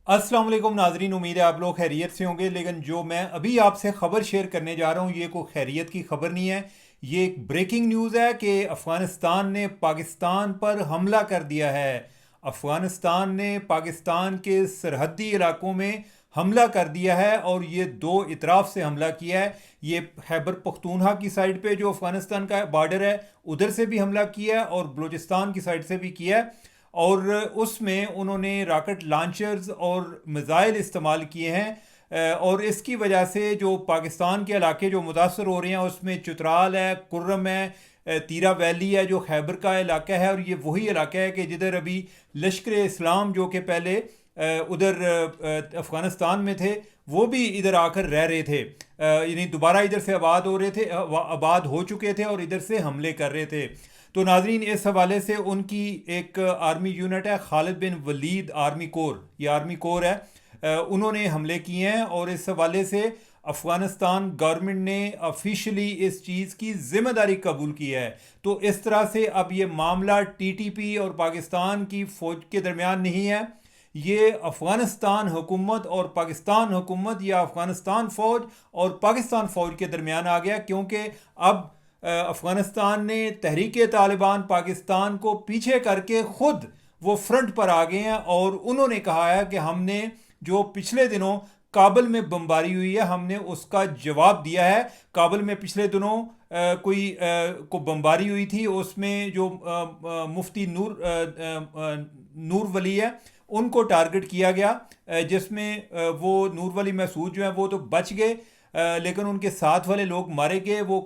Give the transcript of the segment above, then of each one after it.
अस्सलाम वालेकुम नाजरीन, उम्मीद है आप लोग खैरियत से होंगे। लेकिन जो मैं अभी आपसे ख़बर शेयर करने जा रहा हूँ ये कोई खैरियत की खबर नहीं है। ये एक ब्रेकिंग न्यूज़ है कि अफ़गानिस्तान ने पाकिस्तान पर हमला कर दिया है। अफ़गानिस्तान ने पाकिस्तान के सरहदी इलाकों में हमला कर दिया है और ये दो इतराफ़ से हमला किया है। ये खैबर पख्तूनख्वा की साइड पे जो अफ़गानिस्तान का बॉर्डर है उधर से भी हमला किया है और बलूचिस्तान की साइड से भी किया है। और उसमें उन्होंने रॉकेट लॉन्चर्स और मिज़ाइल इस्तेमाल किए हैं। और इसकी वजह से जो पाकिस्तान के इलाके जो मुतासर हो रहे हैं उसमें चित्राल है, कुर्रम है, तीरा वैली है जो खैबर का इलाका है। और ये वही इलाका है कि जिधर अभी लश्कर इस्लाम जो कि पहले उधर अफ़गानिस्तान में थे वो भी इधर आकर रह रहे थे, यानी दोबारा इधर से आबाद हो रहे थे, आबाद हो चुके थे और इधर से हमले कर रहे थे। तो नाजरीन, इस हवाले से उनकी एक आर्मी यूनिट है खालिद बिन वलीद आर्मी कोर, ये आर्मी कोर है, उन्होंने हमले किए हैं। और इस हवाले से अफ़गानिस्तान गवर्नमेंट ने ऑफिशियली इस चीज़ की ज़िम्मेदारी कबूल की है। तो इस तरह से अब ये मामला टीटीपी और पाकिस्तान की फ़ौज के दरमियान नहीं है, ये अफ़गानिस्तान हुकूमत और पाकिस्तान हुकूमत या अफ़गानिस्तान फ़ौज और पाकिस्तान फ़ौज के दरमियान आ गया। क्योंकि अब अफ़गानिस्तान ने तहरीक तालिबान पाकिस्तान को पीछे करके ख़ुद वो फ्रंट पर आ गए हैं और उन्होंने कहा है कि हमने जो पिछले दिनों काबुल में बमबारी हुई है हमने उसका जवाब दिया है। काबुल में पिछले दिनों को बमबारी हुई थी, उसमें जो मुफ्ती नूर वली है उनको टारगेट किया गया, जिसमें वो नूर वली महसूद जो है वो तो बच गए, लेकिन उनके साथ वाले लोग मारे गए। वो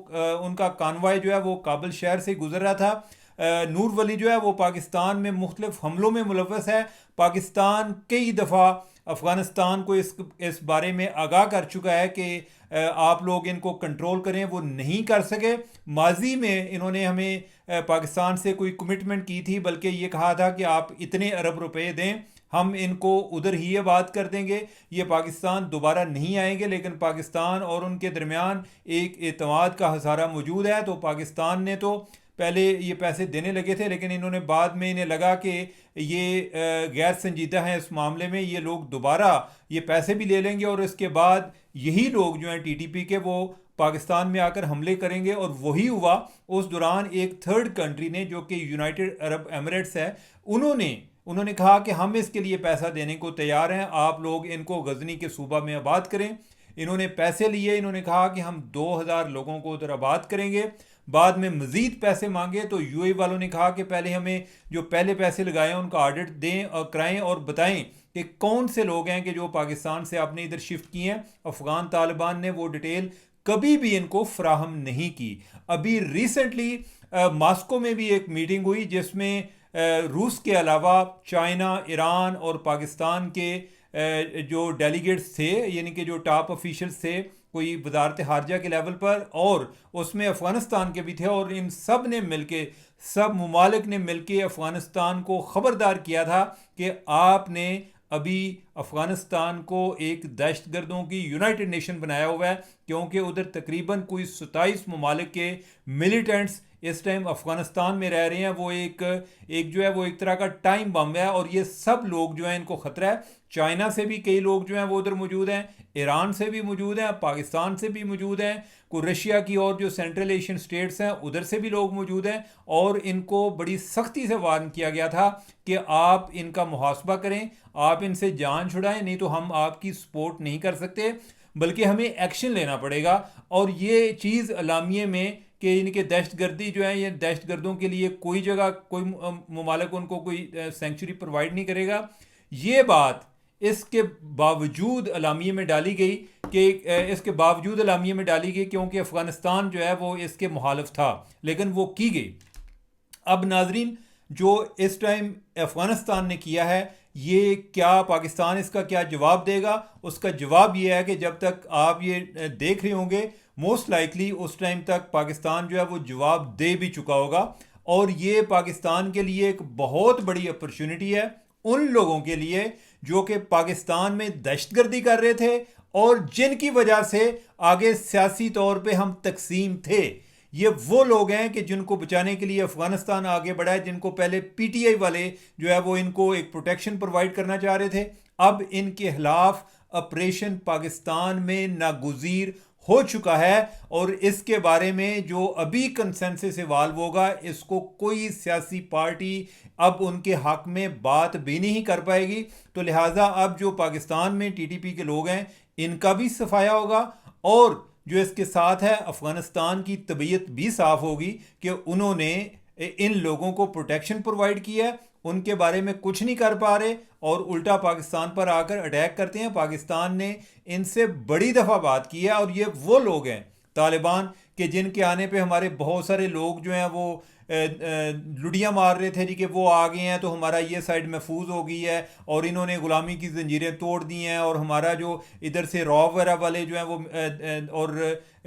उनका कानवाय जो है वो काबुल शहर से गुजर रहा था। नूर वली जो है वो पाकिस्तान में मुख्तलिफ हमलों में मुलव्वस है। पाकिस्तान कई दफ़ा अफ़गानिस्तान को इस बारे में आगाह कर चुका है कि आप लोग इनको कंट्रोल करें, वो नहीं कर सके। माजी में इन्होंने हमें पाकिस्तान से कोई कमिटमेंट की थी, बल्कि ये कहा था कि आप इतने अरब रुपए दें हम इनको उधर ही ये बात कर देंगे, ये पाकिस्तान दोबारा नहीं आएंगे। लेकिन पाकिस्तान और उनके दरमियान एक एतमाद का हसारा मौजूद है। तो पाकिस्तान ने तो पहले ये पैसे देने लगे थे, लेकिन इन्होंने बाद में इन्हें लगा कि ये गैर संजीदा हैं इस मामले में, ये लोग दोबारा ये पैसे भी ले लेंगे और इसके बाद यही लोग जो हैं टीटीपी के वो पाकिस्तान में आकर हमले करेंगे। और वही हुआ। उस दौरान एक थर्ड कंट्री ने जो कि यूनाइटेड अरब एमिरेट्स है, उन्होंने कहा कि हम इसके लिए पैसा देने को तैयार हैं, आप लोग इनको गजनी के सूबा में आबाद करें। इन्होंने पैसे लिए, इन्होंने कहा कि हम 2000 लोगों को उधर आबाद करेंगे। बाद में मज़ीद पैसे मांगे तो यूएई वालों ने कहा कि पहले हमें जो पहले पैसे लगाए उनका ऑडिट दें और कराएं और बताएं कि कौन से लोग हैं कि जो पाकिस्तान से आपने इधर शिफ्ट किए हैं। अफ़गान तालिबान ने वो डिटेल कभी भी इनको फ्राहम नहीं की। अभी रिसेंटली मॉस्को में भी एक मीटिंग हुई जिसमें रूस के अलावा चाइना, ईरान और पाकिस्तान के जो डेलीगेट्स थे, यानी कि जो टॉप ऑफिशियल्स थे कोई वजारत हारजा के लेवल पर, और उसमें अफ़गानिस्तान के भी थे। और इन सब ने मिलके, सब ममालिक ने मिलके अफ़गानिस्तान को ख़बरदार किया था कि आपने अभी अफ़गानिस्तान को एक दहशतगर्दों की यूनाइटेड नेशन बनाया हुआ है, क्योंकि उधर तकरीबन कोई 27 ममालिक के मिलिटेंट्स इस टाइम अफ़गानिस्तान में रह रहे हैं। वो एक जो है वो एक तरह का टाइम बम है और ये सब लोग जो हैं इनको ख़तरा है। चाइना से भी कई लोग जो हैं वो उधर मौजूद हैं, ईरान से भी मौजूद हैं, पाकिस्तान से भी मौजूद हैं, कोई रशिया की और जो सेंट्रल एशियन स्टेट्स हैं उधर से भी लोग मौजूद हैं। और इनको बड़ी सख्ती से वार्न किया गया था कि आप इनका मुहासबा करें, आप इनसे जान छुड़ाएं, नहीं तो हम आपकी सपोर्ट नहीं कर सकते, बल्कि हमें एक्शन लेना पड़ेगा। और ये चीज़ अलामिये में कि इनके दहशतगर्दी जो है, ये दहशतगर्दों के लिए कोई जगह, कोई ममालिक उनको कोई सेंचुरी प्रोवाइड नहीं करेगा। ये बात इसके बावजूद अलामिये में डाली गई कि इसके बावजूद अलामिये में डाली गई क्योंकि अफ़गानिस्तान जो है वो इसके मुखालिफ था, लेकिन वो की गई। अब नाजरीन, जो इस टाइम अफ़गानिस्तान ने किया है, ये क्या पाकिस्तान इसका क्या जवाब देगा? उसका जवाब ये है कि जब तक आप ये देख रहे होंगे, मोस्ट लाइकली उस टाइम तक पाकिस्तान जो है वो जवाब दे भी चुका होगा। और ये पाकिस्तान के लिए एक बहुत बड़ी अपॉर्चुनिटी है उन लोगों के लिए जो कि पाकिस्तान में दहशतगर्दी कर रहे थे और जिनकी वजह से आगे सियासी तौर पे हम तकसीम थे। ये वो लोग हैं कि जिनको बचाने के लिए अफ़गानिस्तान आगे बढ़ा है, जिनको पहले पीटीआई वाले जो है वो इनको एक प्रोटेक्शन प्रोवाइड करना चाह रहे थे। अब इनके खिलाफ ऑपरेशन पाकिस्तान में नागुज़ीर हो चुका है और इसके बारे में जो अभी कंसेंसस इवाल्व होगा इसको कोई सियासी पार्टी अब उनके हक में बात भी नहीं कर पाएगी। तो लिहाजा अब जो पाकिस्तान में टीटीपी के लोग हैं इनका भी सफाया होगा और जो इसके साथ है अफगानिस्तान की तबीयत भी साफ होगी कि उन्होंने इन लोगों को प्रोटेक्शन प्रोवाइड किया है, उनके बारे में कुछ नहीं कर पा रहे और उल्टा पाकिस्तान पर आकर अटैक करते हैं। पाकिस्तान ने इनसे बड़ी दफ़ा बात की है और ये वो लोग हैं तालिबान के जिनके आने पे हमारे बहुत सारे लोग जो हैं वो लुड़ियाँ मार रहे थे जी कि वो आ गए हैं तो हमारा ये साइड महफूज हो गई है और इन्होंने ग़ुलामी की जंजीरें तोड़ दी हैं और हमारा जो इधर से रॉ वगैरह वाले जो हैं वो और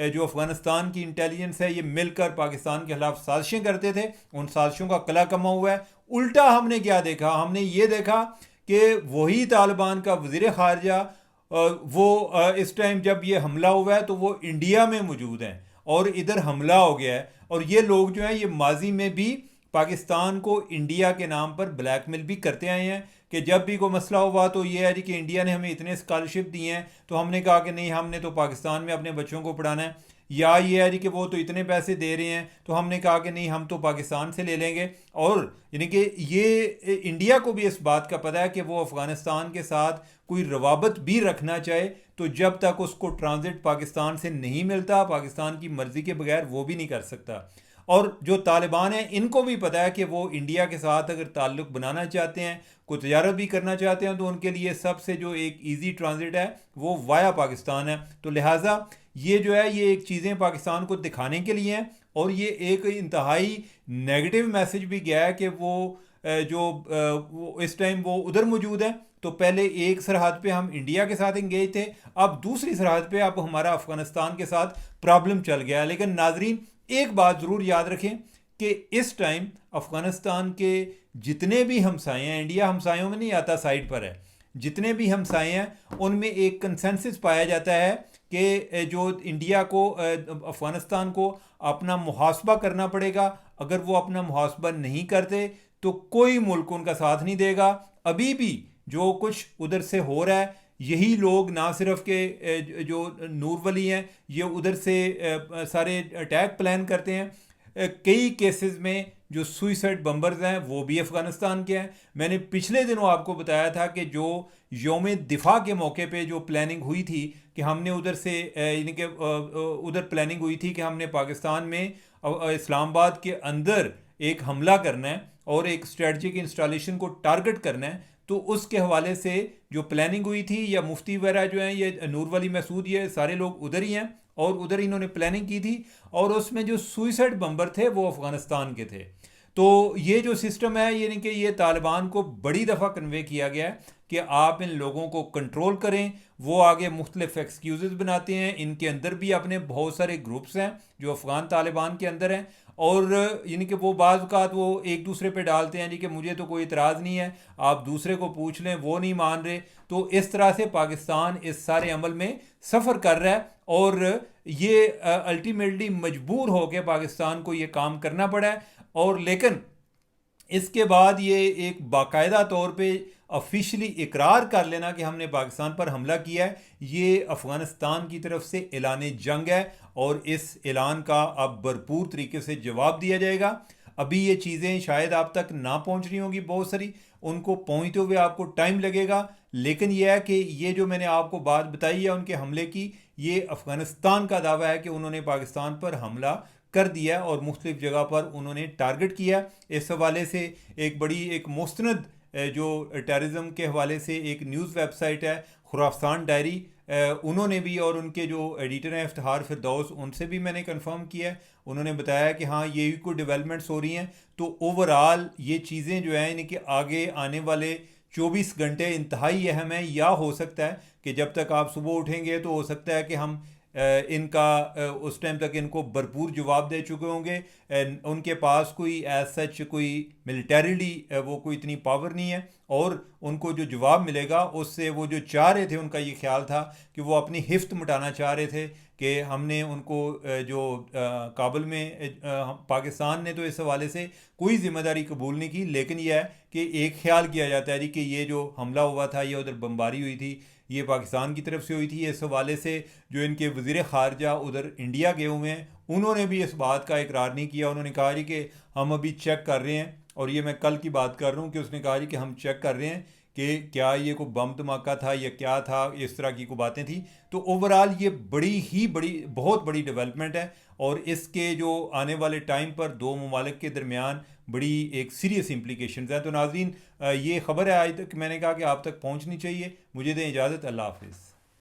जो अफ़गानिस्तान की इंटेलिजेंस है ये मिलकर पाकिस्तान के खिलाफ साजिशें करते थे, उन साजिशों का कला कमा हुआ है। उल्टा हमने क्या देखा, हमने ये देखा कि वही तालिबान का वज़ीर ख़ारजा वो इस टाइम जब ये हमला हुआ है तो वो इंडिया में मौजूद हैं और इधर हमला हो गया है और ये लोग जो हैं ये माजी में भी पाकिस्तान को इंडिया के नाम पर ब्लैकमेल भी करते आए हैं कि जब भी कोई मसला हुआ तो ये है जी कि इंडिया ने हमें इतने स्कॉलरशिप दिए हैं तो हमने कहा कि नहीं हमने तो पाकिस्तान में अपने बच्चों को पढ़ाना है, या ये है जी कि वो तो इतने पैसे दे रहे हैं तो हमने कहा कि नहीं हम तो पाकिस्तान से ले लेंगे। और यानी कि ये इंडिया को भी इस बात का पता है कि वो अफ़गानिस्तान के साथ कोई रवाबत भी रखना चाहे तो जब तक उसको ट्रांजिट पाकिस्तान से नहीं मिलता पाकिस्तान की मर्ज़ी के बगैर वो भी नहीं कर सकता। और जो तालिबान हैं इनको भी पता है कि वो इंडिया के साथ अगर ताल्लुक़ बनाना चाहते हैं, कोई तजारत भी करना चाहते हैं तो उनके लिए सबसे जो एक ईज़ी ट्रांजिट है वो वाया पाकिस्तान है। तो लिहाजा ये जो है ये एक चीज़ें पाकिस्तान को दिखाने के लिए हैं और ये एक इंतहाई नेगेटिव मैसेज भी गया है कि वो इस टाइम वो उधर मौजूद है। तो पहले एक सरहद पे हम इंडिया के साथ इंगेज थे, अब दूसरी सरहद पे अब हमारा अफ़गानिस्तान के साथ प्रॉब्लम चल गया है। लेकिन नाजरीन एक बात ज़रूर याद रखें कि इस टाइम अफ़गानिस्तान के जितने भी हमसाए हैं, इंडिया हमसायों में नहीं आता, साइड पर है, जितने भी हमसाए हैं उनमें एक कंसेंसस पाया जाता है कि जो इंडिया को अफ़गानिस्तान को अपना मुहासबा करना पड़ेगा। अगर वो अपना मुहासबा नहीं करते तो कोई मुल्क उनका साथ नहीं देगा। अभी भी जो कुछ उधर से हो रहा है यही लोग ना सिर्फ के जो नूर वली हैं ये उधर से सारे अटैक प्लान करते हैं। कई केसेस में जो सुइसाइड बम्बर्स हैं वो भी अफ़गानिस्तान के हैं। मैंने पिछले दिनों आपको बताया था कि जो यौम दिफा के मौके पे जो प्लानिंग हुई थी कि हमने उधर से यानी कि उधर प्लानिंग हुई थी कि हमने पाकिस्तान में इस्लामाबाद के अंदर एक हमला करना है और एक स्ट्रेटजिक इंस्टॉलेशन को टारगेट करना है। तो उसके हवाले से जो प्लानिंग हुई थी या मुफ्ती वगैरह जो हैं ये नूर वली मसूद ये सारे लोग उधर ही हैं और उधर इन्होंने प्लानिंग की थी और उसमें जो सुइसाइड बम्बर थे वो अफ़गानिस्तान के थे। तो ये जो सिस्टम है यानी कि ये तालिबान को बड़ी दफ़ा कन्वे किया गया है कि आप इन लोगों को कंट्रोल करें। वो आगे मुख्तलिफ एक्सक्यूज़ बनाते हैं, इनके अंदर भी अपने बहुत सारे ग्रुप्स हैं जो अफ़गान तालिबान के अंदर हैं और यानी कि वो बाज़ औक़ात वो एक दूसरे पे डालते हैं जी कि मुझे तो कोई इतराज़ नहीं है, आप दूसरे को पूछ लें, वो नहीं मान रहे। तो इस तरह से पाकिस्तान इस सारे अमल में सफ़र कर रहा है और ये अल्टीमेटली मजबूर हो के पाकिस्तान को ये काम करना पड़ा है। और लेकिन इसके बाद ये एक बाकायदा तौर पे ऑफिशियली इकरार कर लेना कि हमने पाकिस्तान पर हमला किया है, ये अफ़गानिस्तान की तरफ से ऐलान जंग है और इस ऐलान का अब भरपूर तरीके से जवाब दिया जाएगा। अभी ये चीज़ें शायद आप तक ना पहुंच रही होंगी, बहुत सारी उनको पहुंचते हुए आपको टाइम लगेगा, लेकिन यह है कि ये जो मैंने आपको बात बताई है उनके हमले की, ये अफ़गानिस्तान का दावा है कि उन्होंने पाकिस्तान पर हमला कर दिया और मुख्तलिफ जगह पर उन्होंने टारगेट किया। इस हवाले से एक बड़ी एक मुस्तनद जो टेररिज्म के हवाले से एक न्यूज़ वेबसाइट है खुरासान डायरी, उन्होंने भी और उनके जो एडिटर हैं इफ्तिखार फिरदौस, उनसे भी मैंने कंफर्म किया है। उन्होंने बताया कि हाँ ये भी कोई डेवलपमेंट्स हो रही हैं। तो ओवरऑल ये चीज़ें जो हैं यानी कि आगे आने वाले 24 घंटे इंतहाई अहम है। या हो सकता है कि जब तक आप सुबह उठेंगे तो हो सकता है कि हम इनका उस टाइम तक इनको भरपूर जवाब दे चुके होंगे। उनके पास कोई एज सच कोई मिलिटरीली वो कोई इतनी पावर नहीं है और उनको जो जवाब मिलेगा उससे वो जो चाह रहे थे, उनका ये ख्याल था कि वो अपनी हिफ्त मिटाना चाह रहे थे कि हमने उनको जो काबुल में पाकिस्तान ने तो इस हवाले से कोई जिम्मेदारी कबूल नहीं की, लेकिन यह है कि एक ख्याल किया जाता है जी कि ये जो हमला हुआ था, ये उधर बमबारी हुई थी, ये पाकिस्तान की तरफ से हुई थी। इस हवाले से जो इनके वज़ीर ख़ारजा उधर इंडिया गए हुए हैं, उन्होंने भी इस बात का इकरार नहीं किया। उन्होंने कहा जी कि हम अभी चेक कर रहे हैं, और ये मैं कल की बात कर रहा हूँ कि उसने कहा जी कि हम चेक कर रहे हैं कि क्या ये कोई बम धमाका था या क्या था, इस तरह की कोई बातें थी। तो ओवरऑल ये बहुत बड़ी डेवलपमेंट है, और इसके जो आने वाले टाइम पर दो ममालिक के दरमियान बड़ी एक सीरियस इम्प्लीकेशंस हैं। तो नाज़रीन, ये ख़बर है आज तक मैंने कहा कि आप तक पहुंचनी चाहिए। मुझे दें इजाज़त। अल्लाह हाफिज़।